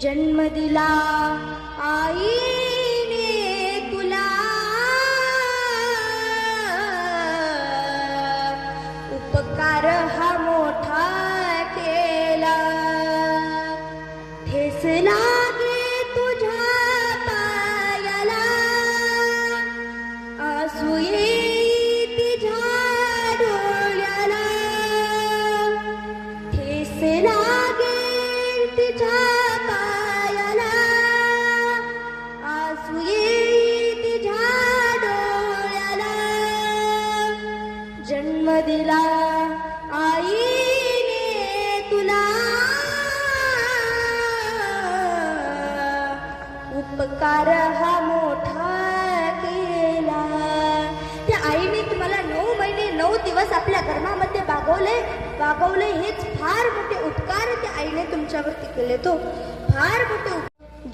जन्म दिला आईने तुला, उपकार हा मोठा केला, ठेस लागे तुझ्या पायाला, आसू येई तुझ्या डोळ्याला, ठेस लागे तुझ्या पायाला, आसू येई तुझ्या डोळ्याला, जन्म दिला आईने तुला, उपकार हा मोठा केला. त्या आईने तुम्हाला 9 महिने 9 दिवस आपल्या गर्भामध्ये वागवले हेच फार मोठे उपकार त्या आईने तुमच्यावरती केले. तो फार मोठे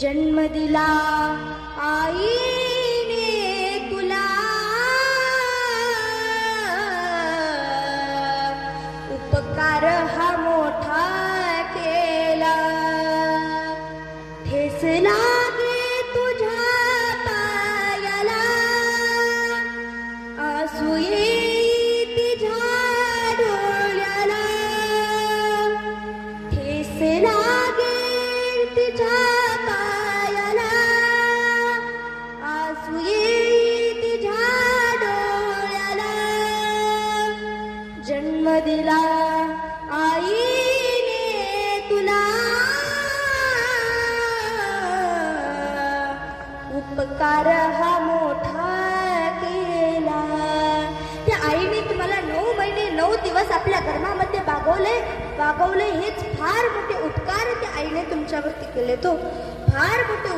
जन्म दिला आईने तुला, उपकार हा मोठा केला, ठेस लागे तुझ्या पायाला, आसू येई तुझ्या डोळ्याला, ठेस लागे तुझ्या पायाला, आसू येई तुझ्या डोळ्याला, जन्म दिला आईने तुला, उपकार हा मोठा केला. त्या आईने तुम्हाला 9 महिने 9 दिवस आपल्या गर्भामध्ये वागवले हेच फार मोठे उपकार त्या आईने तुमच्यावरती केले. तो फार मोठे